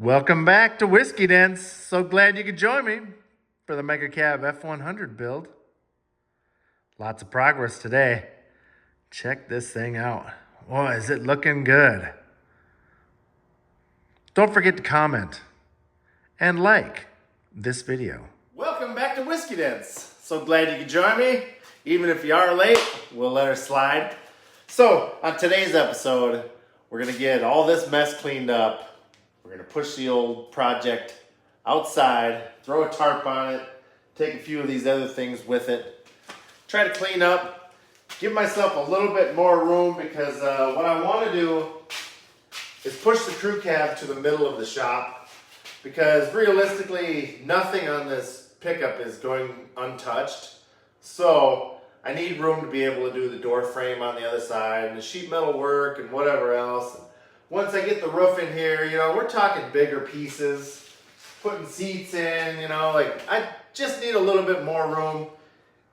Welcome back to Whiskey Dents. So glad you could join me for the Mega Cab F100 build. Lots of progress today. Check this thing out. Boy, is it looking good. Don't forget to comment and like this video. Welcome back to Whiskey Dents. So glad you could join me. Even if you are late, we'll let her slide. So on today's episode, we're gonna get all this mess cleaned up. We're gonna push the old project outside, throw a tarp on it, take a few of these other things with it, try to clean up, give myself a little bit more room because what I wanna do is push the crew cab to the middle of the shop because realistically, nothing on this pickup is going untouched. So I need room to be able to do the door frame on the other side and the sheet metal work and whatever else. Once I get the roof in here, we're talking bigger pieces, putting seats in, I just need a little bit more room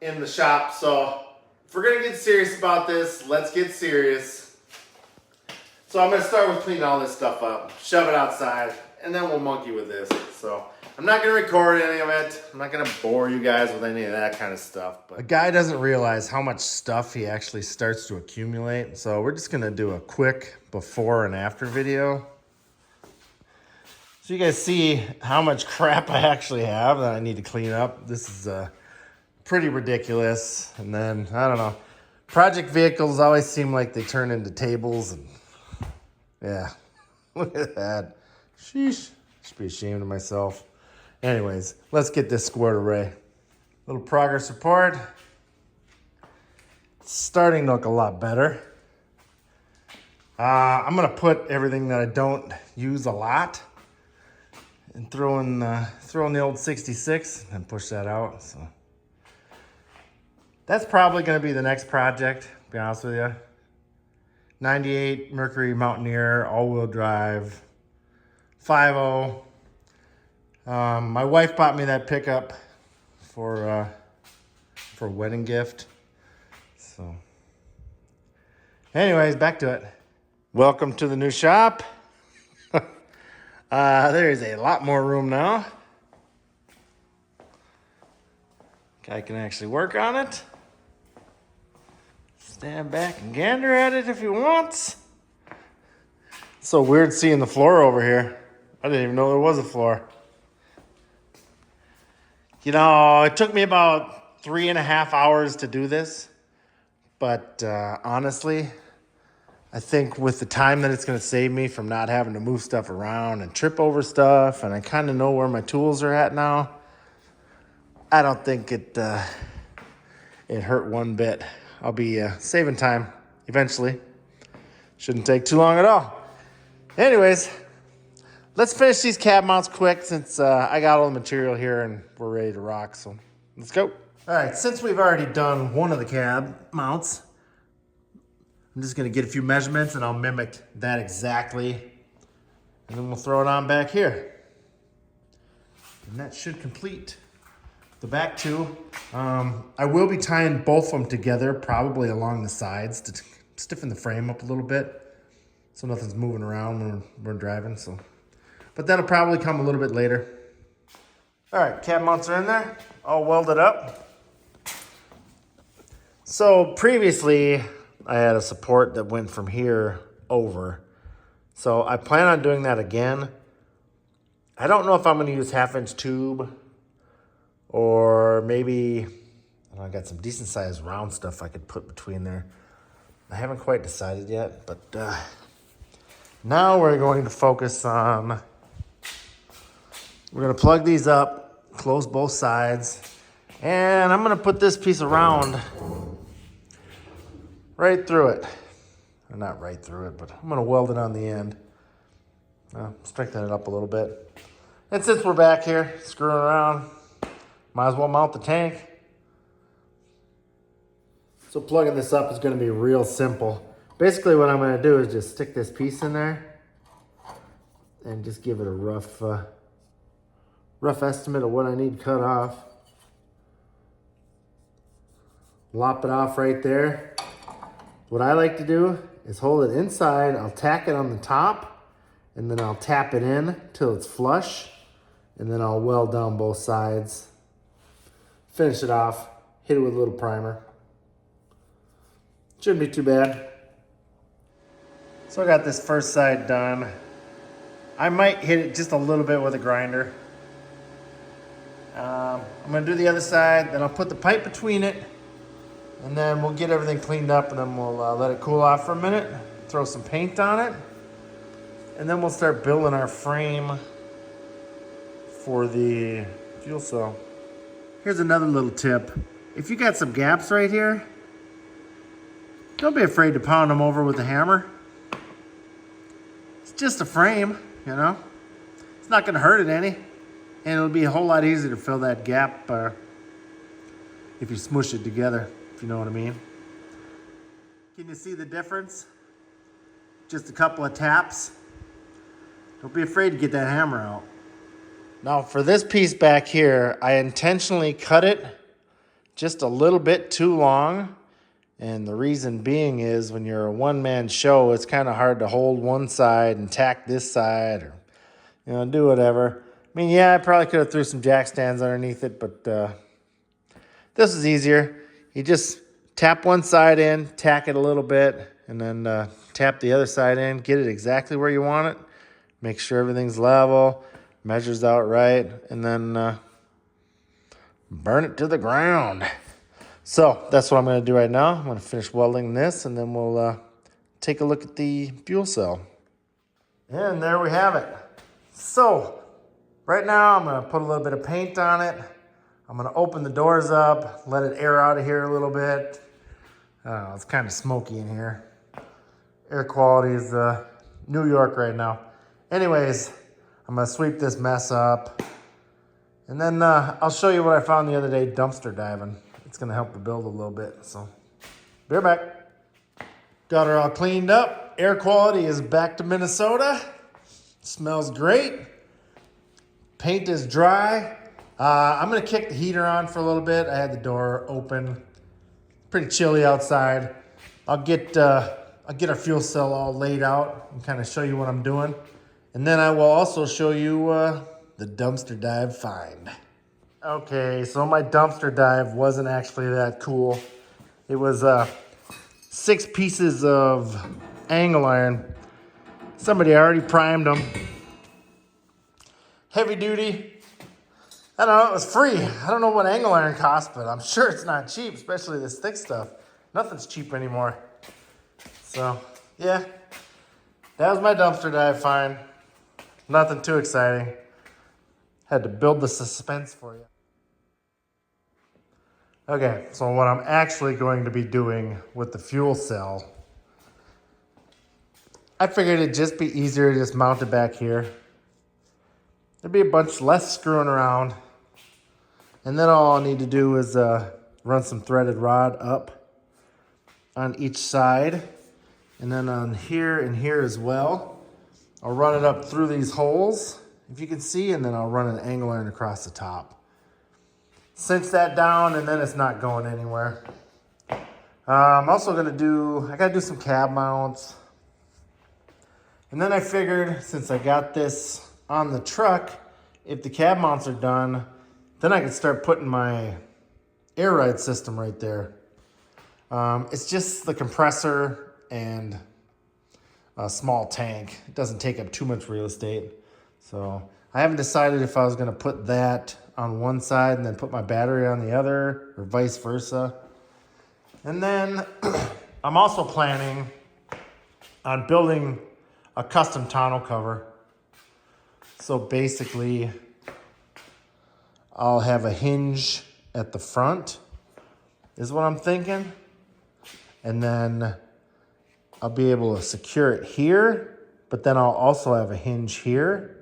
in the shop. So if we're gonna get serious about this, let's get serious. So I'm gonna start with cleaning all this stuff up, shove it outside, and then we'll monkey with this. So I'm not gonna record any of it. I'm not gonna bore you guys with any of that kind of stuff. But a guy doesn't realize how much stuff he actually starts to accumulate. So we're just gonna do a quick before and after video. So you guys see how much crap I actually have that I need to clean up. This is pretty ridiculous. And then, I don't know, project vehicles always seem like they turn into tables. And yeah, look at that. Sheesh, should be ashamed of myself. Anyways, let's get this squared away. Little progress report. It's starting to look a lot better. I'm gonna put everything that I don't use a lot and throw in the old 66 and push that out. So that's probably gonna be the next project, to be honest with you. 98 Mercury Mountaineer, all-wheel drive, 5.0. My wife bought me that pickup for a wedding gift. So anyways, back to it. Welcome to the new shop. There's a lot more room now. Guy can actually work on it. Stand back and gander at it if he wants. It's so weird seeing the floor over here. I didn't even know there was a floor. It took me about 3.5 hours to do this. But honestly, I think with the time that it's going to save me from not having to move stuff around and trip over stuff, and I kind of know where my tools are at now, I don't think it hurt one bit. I'll be saving time eventually. Shouldn't take too long at all. Anyways, let's finish these cab mounts quick since I got all the material here and we're ready to rock. So let's go. All right, since we've already done one of the cab mounts, I'm just gonna get a few measurements and I'll mimic that exactly. And then we'll throw it on back here. And that should complete the back two. I will be tying both of them together, probably along the sides to stiffen the frame up a little bit so nothing's moving around when we're driving. But that'll probably come a little bit later. All right, cab mounts are in there, all welded up. So previously, I had a support that went from here over. So I plan on doing that again. I don't know if I'm gonna use 1/2-inch tube or maybe, I got some decent sized round stuff I could put between there. I haven't quite decided yet, but now we're going to focus on, we're gonna plug these up, close both sides, and I'm gonna put this piece of round right through it. Or not right through it, but I'm gonna weld it on the end. Strengthen it up a little bit. And since we're back here screwing around, might as well mount the tank. So plugging this up is gonna be real simple. Basically what I'm gonna do is just stick this piece in there and just give it a rough estimate of what I need cut off. Lop it off right there. What I like to do is hold it inside, I'll tack it on the top, and then I'll tap it in till it's flush, and then I'll weld down both sides, finish it off, hit it with a little primer. Shouldn't be too bad. So I got this first side done. I might hit it just a little bit with a grinder. I'm gonna do the other side, then I'll put the pipe between it, and then we'll get everything cleaned up, and then we'll let it cool off for a minute, throw some paint on it, and then we'll start building our frame for the fuel cell. Here's another little tip. If you got some gaps right here, don't be afraid to pound them over with a hammer. It's just a frame, you know? It's not gonna hurt it any. And it'll be a whole lot easier to fill that gap if you smush it together, if you know what I mean. Can you see the difference? Just a couple of taps. Don't be afraid to get that hammer out. Now for this piece back here, I intentionally cut it just a little bit too long. And the reason being is when you're a one-man show, it's kind of hard to hold one side and tack this side or, you know, do whatever. I mean, yeah, I probably could have threw some jack stands underneath it, but this is easier. You just tap one side in, tack it a little bit, and then tap the other side in, get it exactly where you want it, make sure everything's level, measures out right, and then burn it to the ground. So that's what I'm going to do right now. I'm going to finish welding this, and then we'll take a look at the fuel cell. And there we have it. So right now I'm going to put a little bit of paint on it. I'm going to open the doors up, let it air out of here a little bit. It's kind of smoky in here. Air quality is New York right now. Anyways, I'm going to sweep this mess up. And then I'll show you what I found the other day dumpster diving. It's gonna help the build a little bit, so be right back. Got her all cleaned up. Air quality is back to Minnesota. Smells great. Paint is dry. I'm gonna kick the heater on for a little bit. I had the door open. Pretty chilly outside. I'll get our fuel cell all laid out and kind of show you what I'm doing. And then I will also show you the dumpster dive find. Okay, so my dumpster dive wasn't actually that cool. It was 6 pieces of angle iron. Somebody already primed them. Heavy duty. I don't know, it was free. I don't know what angle iron costs, but I'm sure it's not cheap, especially this thick stuff. Nothing's cheap anymore. So, yeah, that was my dumpster dive find. Nothing too exciting. Had to build the suspense for you. Okay, so what I'm actually going to be doing with the fuel cell, I figured it'd just be easier to just mount it back here. There'd be a bunch less screwing around. And then all I'll need to do is run some threaded rod up on each side. And then on here and here as well. I'll run it up through these holes, if you can see, and then I'll run an angle iron across the top. Cinch that down, and then it's not going anywhere. I'm also I gotta do some cab mounts. And then I figured, since I got this on the truck, if the cab mounts are done, then I can start putting my air ride system right there. It's just the compressor and a small tank. It doesn't take up too much real estate. So I haven't decided if I was gonna put that on one side and then put my battery on the other, or vice versa. And then I'm also planning on building a custom tonneau cover. So basically, I'll have a hinge at the front, is what I'm thinking. And then I'll be able to secure it here, but then I'll also have a hinge here.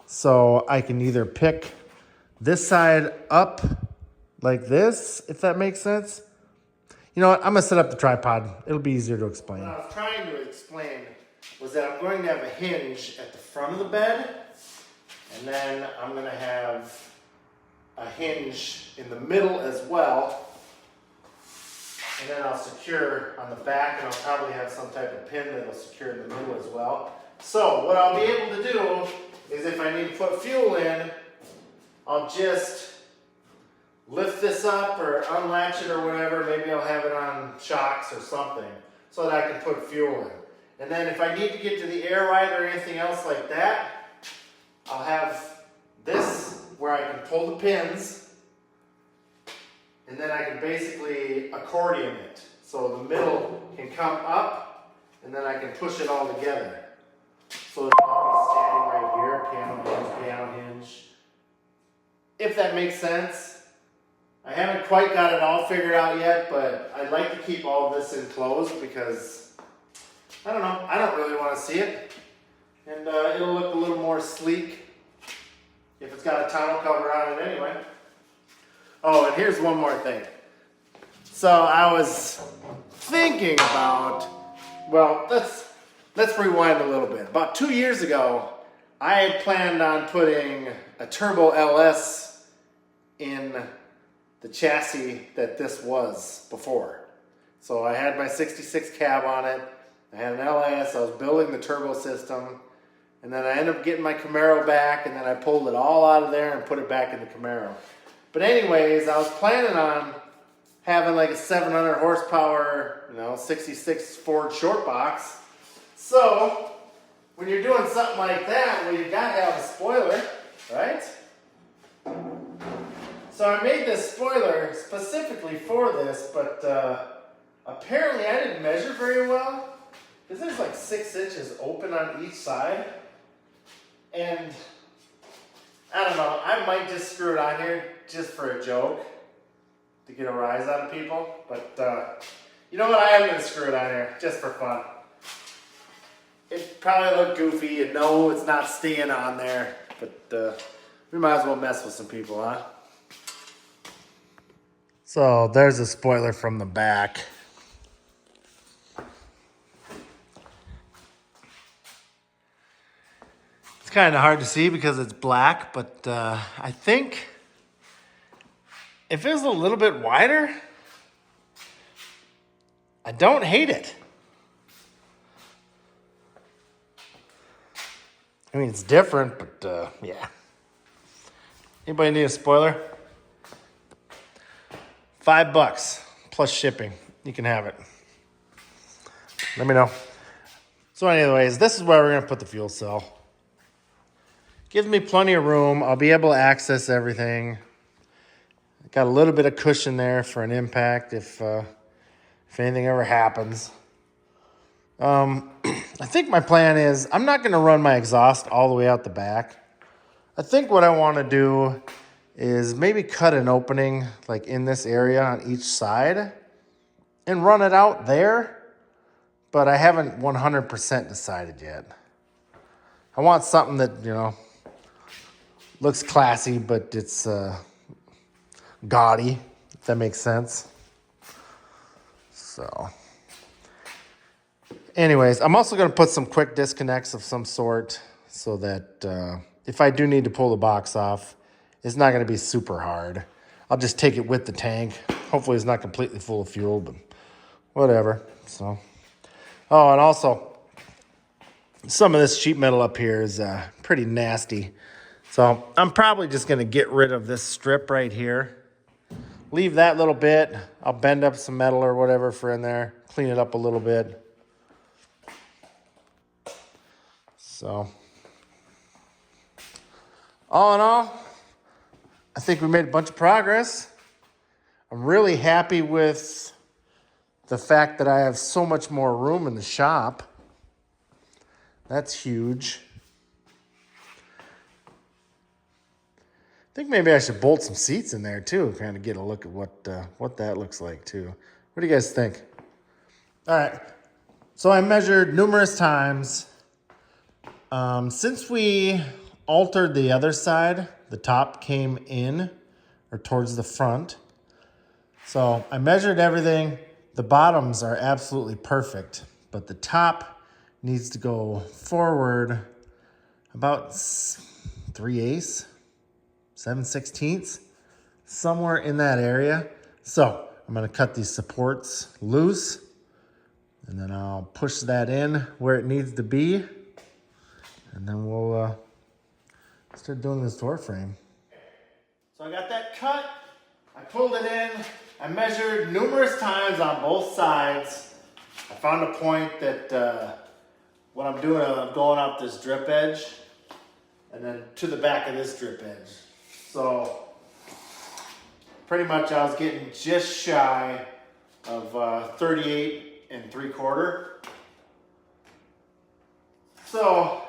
So I can either pick this side up like this, if that makes sense. You know what, I'm gonna set up the tripod. It'll be easier to explain. What I was trying to explain was that I'm going to have a hinge at the front of the bed, and then I'm gonna have a hinge in the middle as well. and then I'll secure on the back, and I'll probably have some type of pin that'll secure in the middle as well. So what I'll be able to do is if I need to put fuel in, I'll just lift this up or unlatch it or whatever. Maybe I'll have it on shocks or something so that I can put fuel in. And then if I need to get to the air ride or anything else like that, I'll have this where I can pull the pins, and then I can basically accordion it. So the middle can come up, and then I can push it all together. So it'll be standing right here, piano hinge. If that makes sense. I haven't quite got it all figured out yet, but I'd like to keep all of this enclosed because, I don't know, I don't really want to see it. And it'll look a little more sleek if it's got a tonneau cover on it anyway. Oh, and here's one more thing. So I was thinking about, well, let's rewind a little bit. About 2 years ago, I had planned on putting a turbo LS in the chassis that this was before. So I had my 66 cab on it. I had an LS. I was building the turbo system. And then I ended up getting my Camaro back, and then I pulled it all out of there and put it back in the Camaro. But anyways, I was planning on having like a 700 horsepower, 66 Ford short box. So when you're doing something like that, well, you gotta have a spoiler, right? So I made this spoiler specifically for this, but apparently I didn't measure very well, because there's like 6 inches open on each side. And I don't know, I might just screw it on here just for a joke to get a rise out of people. But you know what, I am gonna screw it on here just for fun. It probably looked goofy, and no, it's not staying on there, but we might as well mess with some people, huh? So there's a spoiler from the back. It's kind of hard to see because it's black, but I think if it was a little bit wider, I don't hate it. I mean, it's different, but yeah. Anybody need a spoiler? $5 plus shipping. You can have it. Let me know. So anyways, this is where we're going to put the fuel cell. Gives me plenty of room. I'll be able to access everything. Got a little bit of cushion there for an impact if anything ever happens. I think my plan is I'm not going to run my exhaust all the way out the back. I think what I want to do is maybe cut an opening like in this area on each side and run it out there, but I haven't 100% decided yet. I want something that, looks classy, but it's gaudy, if that makes sense. So anyways, I'm also going to put some quick disconnects of some sort so that if I do need to pull the box off, it's not going to be super hard. I'll just take it with the tank. Hopefully it's not completely full of fuel, but whatever. So, oh, and also some of this sheet metal up here is pretty nasty. So I'm probably just going to get rid of this strip right here. Leave that little bit. I'll bend up some metal or whatever for in there. Clean it up a little bit. So, all in all, I think we made a bunch of progress. I'm really happy with the fact that I have so much more room in the shop. That's huge. I think maybe I should bolt some seats in there too, kind of get a look at what that looks like too. What do you guys think? All right, so I measured numerous times. Since we altered the other side, the top came in or towards the front. So I measured everything. The bottoms are absolutely perfect, but the top needs to go forward about 3/8, 7/16, somewhere in that area. So I'm gonna cut these supports loose, and then I'll push that in where it needs to be, and then we'll start doing this door frame. So I got that cut, I pulled it in, I measured numerous times on both sides. I found a point that what I'm doing, I'm going up this drip edge, and then to the back of this drip edge. So pretty much I was getting just shy of 38 3/4. So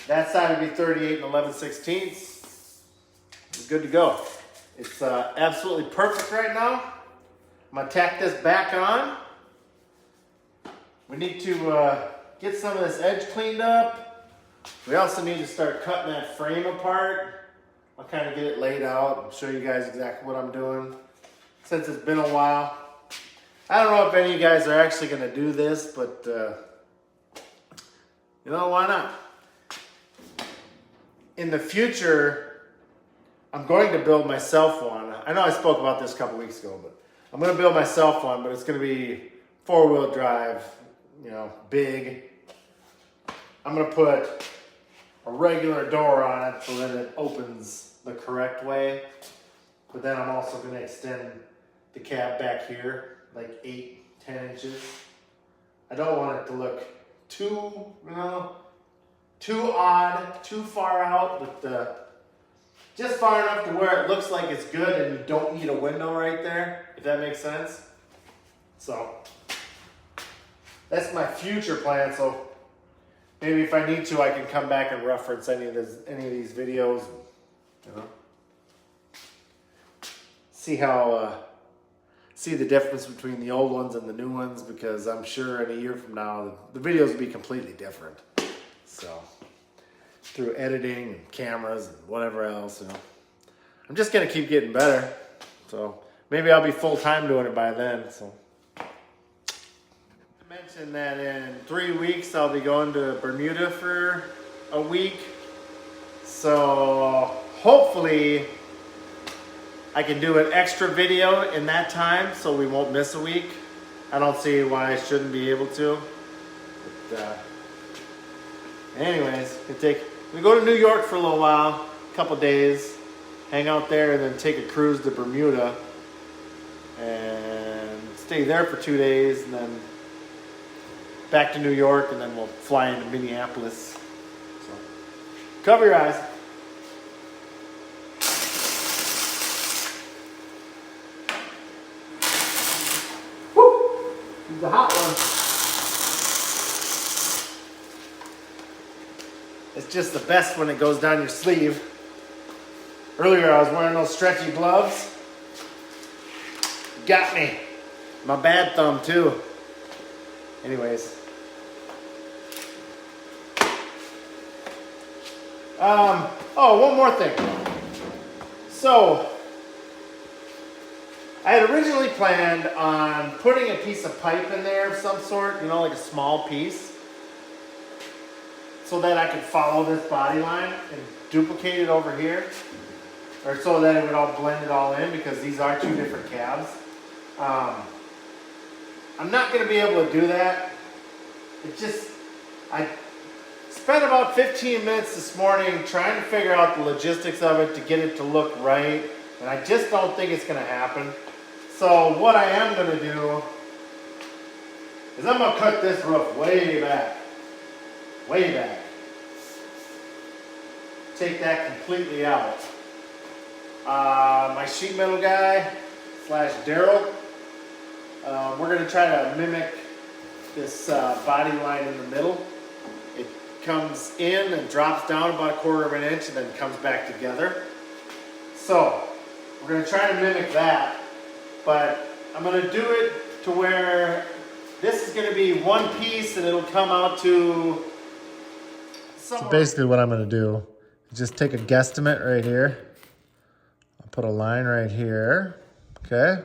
that side would be 38 11/16. Good to go. It's absolutely perfect right now. I'm gonna tack this back on. We need to get some of this edge cleaned up. We also need to start cutting that frame apart. I'll kind of get it laid out and show you guys exactly what I'm doing since it's been a while. I don't know if any of you guys are actually going to do this, but you know, why not? In the future, I'm going to build myself one. I know I spoke about this a couple weeks ago, but I'm going to build myself one, but it's going to be 4-wheel drive, you know, big. I'm going to put a regular door on it so that it opens the correct way, but then I'm also going to extend the cab back here like 8-10 inches. I don't want it to look too, you know, too odd, too far out, but just far enough to where it looks like it's good and you don't need a window right there, if that makes sense. So that's my future plan. So maybe if I need to, I can come back and reference any of these videos. You know, see the difference between the old ones and the new ones, because I'm sure in a year from now the videos will be completely different. So through editing and cameras and whatever else, you know, I'm just gonna keep getting better. So maybe I'll be full-time doing it by then. So I mentioned that in 3 weeks I'll be going to Bermuda for a week. So hopefully I can do an extra video in that time so we won't miss a week. I don't see why I shouldn't be able to. But, anyways, we go to New York for a little while, a couple days, hang out there, and then take a cruise to Bermuda and stay there for 2 days, and then back to New York, and then we'll fly into Minneapolis. So, cover your eyes. The hot one. It's just the best when it goes down your sleeve. Earlier I was wearing those stretchy gloves. Got me. My bad thumb too. Anyways. Oh, one more thing. So I had originally planned on putting a piece of pipe in there of some sort, you know, like a small piece, so that I could follow this body line and duplicate it over here, or so that it would all blend it all in, because these are 2 different cabs. I'm not going to be able to do that. I spent about 15 minutes this morning trying to figure out the logistics of it to get it to look right, and I just don't think it's going to happen. So what I am going to do is I'm going to cut this roof way back. Way back. Take that completely out. My sheet metal guy / Daryl, we're going to try to mimic this body line in the middle. It comes in and drops down about 1/4 of an inch and then comes back together. So we're going to try to mimic that. But I'm going to do it to where this is going to be one piece and it'll come out to... So basically what I'm going to do is just take a guesstimate right here. I'll put a line right here. Okay.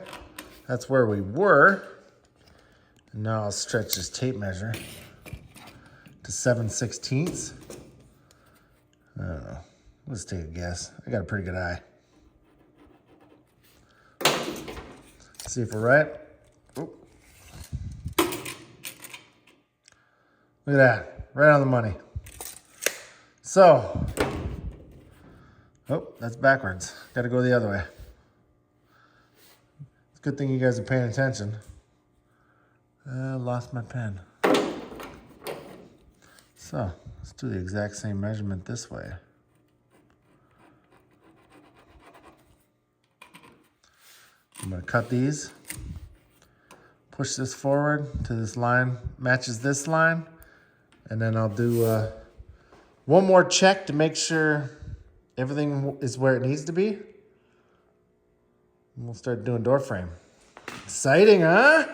That's where we were. And now I'll stretch this tape measure to 7/16. I don't know. Let's take a guess. I got a pretty good eye. See if we're right. Oh. Look at that, right on the money. So, oh, that's backwards. Got to go the other way. It's a good thing you guys are paying attention. I lost my pen. So, let's do the exact same measurement this way. I'm going to cut these, push this forward to this line, matches this line, and then I'll do one more check to make sure everything is where it needs to be. And we'll start doing door frame. Exciting, huh?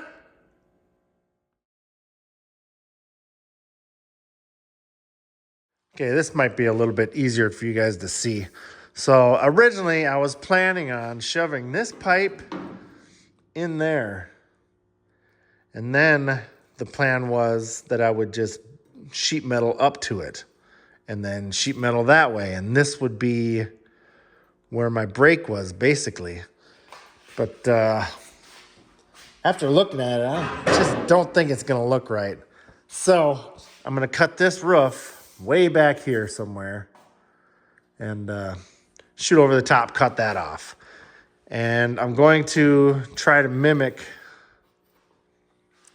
Okay, this might be a little bit easier for you guys to see. So originally I was planning on shoving this pipe in there. And then the plan was that I would just sheet metal up to it and then sheet metal that way. And this would be where my break was basically. But after looking at it, I just don't think it's gonna look right. So I'm gonna cut this roof way back here somewhere and shoot over the top, cut that off. And I'm going to try to mimic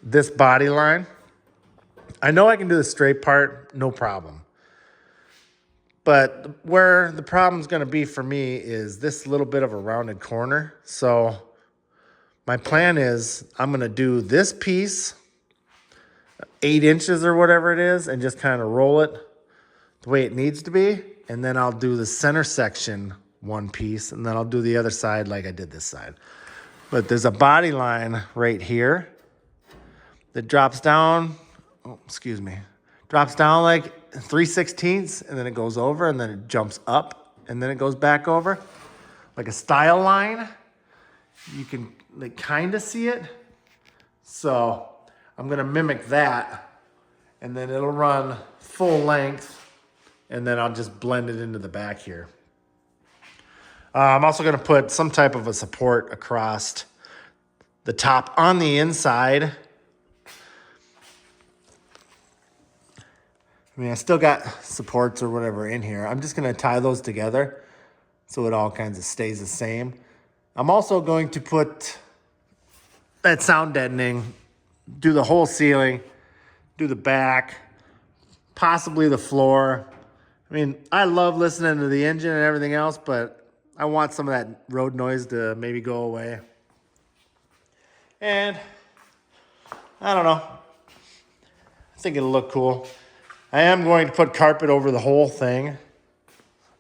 this body line. I know I can do the straight part, no problem. But where the problem's gonna be for me is this little bit of a rounded corner. So my plan is I'm gonna do this piece, 8 inches or whatever it is, and just kind of roll it the way it needs to be. And then I'll do the center section one piece, and then I'll do the other side like I did this side. But there's a body line right here that drops down, drops down like 3/16, and then it goes over, and then it jumps up, and then it goes back over. Like a style line. You can like kind of see it. So I'm gonna mimic that, and then it'll run full length, and then I'll just blend it into the back here. I'm also gonna put some type of a support across the top on the inside. I mean, I still got supports or whatever in here. I'm just gonna tie those together so it all kinds of stays the same. I'm also going to put that sound deadening, do the whole ceiling, do the back, possibly the floor. I mean, I love listening to the engine and everything else, but I want some of that road noise to maybe go away. And I don't know. I think it'll look cool. I am going to put carpet over the whole thing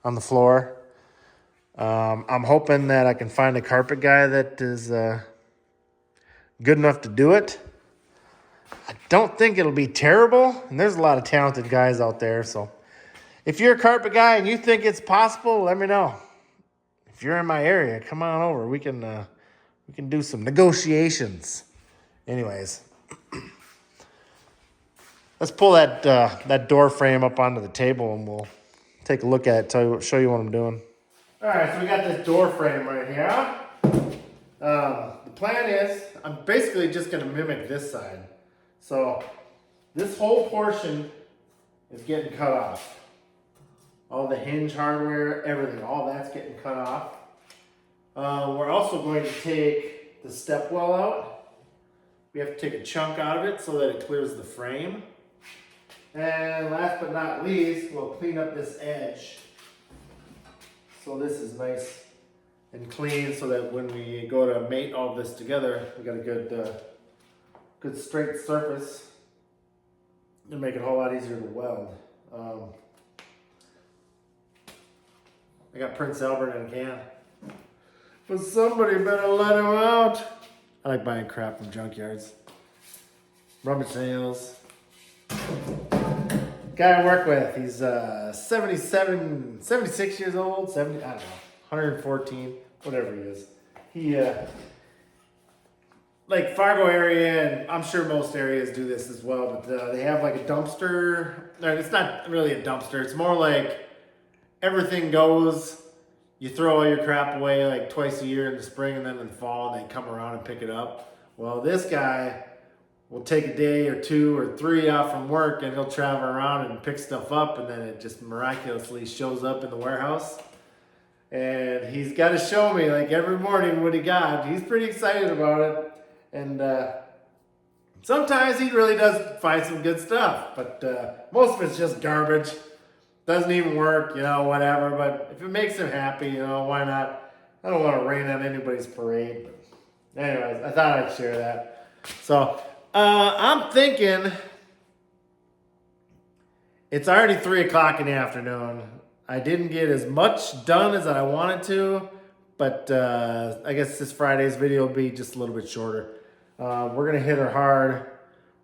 on the floor. I'm hoping that I can find a carpet guy that is good enough to do it. I don't think it'll be terrible, and there's a lot of talented guys out there. So if you're a carpet guy and you think it's possible, let me know. If you're in my area, come on over. We can do some negotiations. Anyways, let's pull that door frame up onto the table, and we'll take a look at it. Show you what I'm doing. All right, so we got this door frame right here. The plan is I'm basically just going to mimic this side. So this whole portion is getting cut off. All the hinge hardware, everything, all that's getting cut off. We're also going to take the step well out. We have to take a chunk out of it so that it clears the frame. And last but not least, we'll clean up this edge. So this is nice and clean so that when we go to mate all this together, we got a good straight surface and make it a whole lot easier to weld. I got Prince Albert in a can. But somebody better let him out. I like buying crap from junkyards. Rubber sales. Guy I work with, he's 76 years old, 70, I don't know, 114, whatever he is. He, like Fargo area, and I'm sure most areas do this as well, but they have like a dumpster. It's not really a dumpster, it's more like everything goes you throw all your crap away like twice a year in the spring and then in the fall, and they come around and pick it up. Well, this guy will take a day or 2 or 3 off from work, and he'll travel around and pick stuff up, and then it just miraculously shows up in the warehouse. And he's got to show me like every morning what he got. He's pretty excited about it. And sometimes he really does find some good stuff, but most of it's just garbage. Doesn't even work, you know, whatever. But if it makes him happy, you know, why not? I don't want to rain on anybody's parade. But anyways, I thought I'd share that. So I'm thinking it's already 3 o'clock in the afternoon. I didn't get as much done as I wanted to, but I guess this Friday's video will be just a little bit shorter. We're going to hit her hard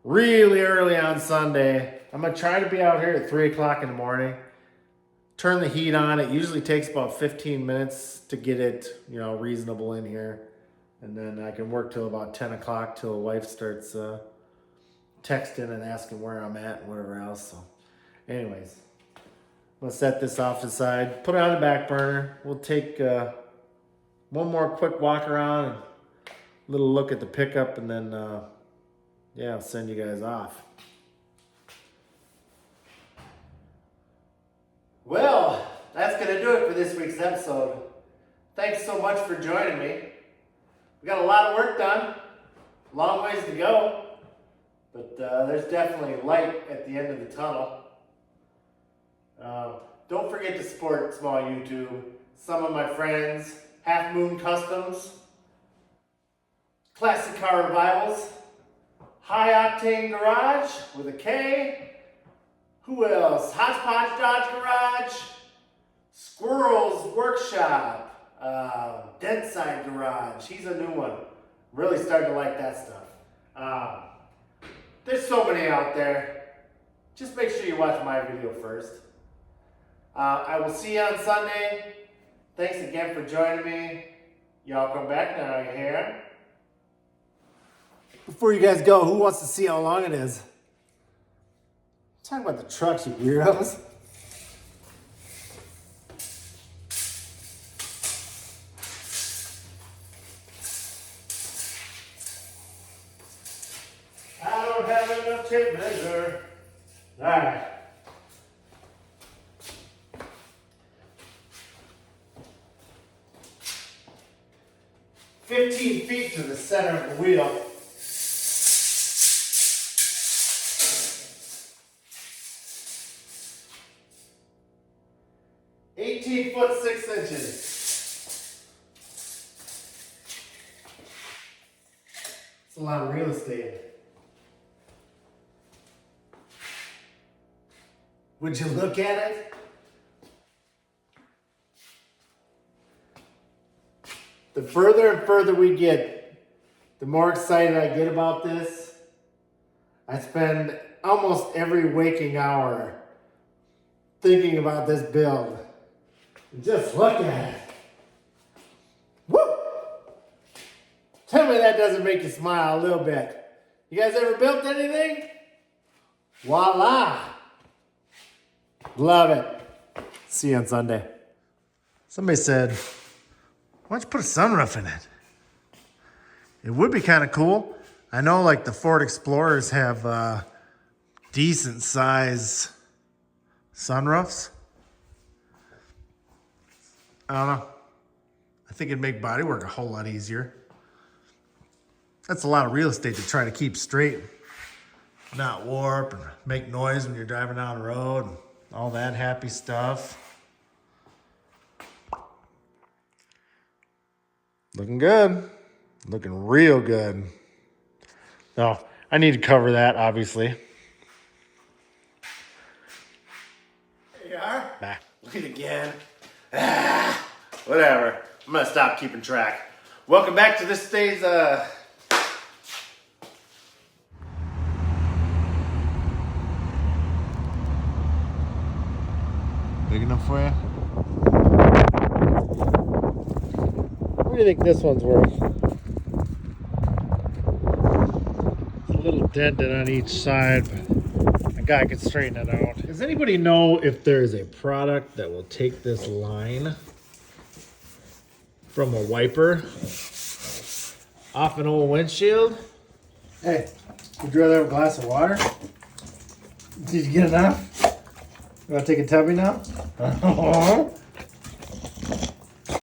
really early on Sunday. I'm going to try to be out here at 3 o'clock in the morning. Turn the heat on. It usually takes about 15 minutes to get it, you know, reasonable in here. And then I can work till about 10 o'clock till the wife starts texting and asking where I'm at and whatever else. So anyways, I'm going to set this off to the side, put it on the back burner. We'll take one more quick walk around and a little look at the pickup, and then, yeah, I'll send you guys off. Well, that's going to do it for this week's episode. Thanks so much for joining me. We got a lot of work done, long ways to go, but there's definitely light at the end of the tunnel. Don't forget to support small YouTube. Some of my friends, Half Moon Customs, Classic Car Revivals, High Octane Garage with a K. Who else? Hodgepodge Dodge Garage, Squirrels Workshop, Deadside Garage. He's a new one. Really starting to like that stuff. There's so many out there. Just make sure you watch my video first. I will see you on Sunday. Thanks again for joining me. Y'all come back now, you hear? Before you guys go, who wants to see how long it is? Talk about the trucks, you weirdos. I don't have enough tape measure. All right. 15 feet to the center of the wheel. .6 inches. It's a lot of real estate. Would you look at it? The further and further we get, the more excited I get about this. I spend almost every waking hour thinking about this build. Just look at it. Woo! Tell me that doesn't make you smile a little bit. You guys ever built anything? Voila! Love it. See you on Sunday. Somebody said, why don't you put a sunroof in it? It would be kind of cool. I know like the Ford Explorers have decent size sunroofs. I don't know. I think it'd make bodywork a whole lot easier. That's a lot of real estate to try to keep straight, not warp and make noise when you're driving down the road and all that happy stuff. Looking good. Looking real good. No, I need to cover that, obviously. There you are. Nah. Look at it again. Whatever. I'm gonna stop keeping track. Welcome back to this day's big enough for you? What do you think this one's worth? It's a little dented on each side, but a guy can straighten it out. Does anybody know if there's a product that will take this line from a wiper off an old windshield. Hey, would you rather have a glass of water? Did you get enough? You want to take a tubby now?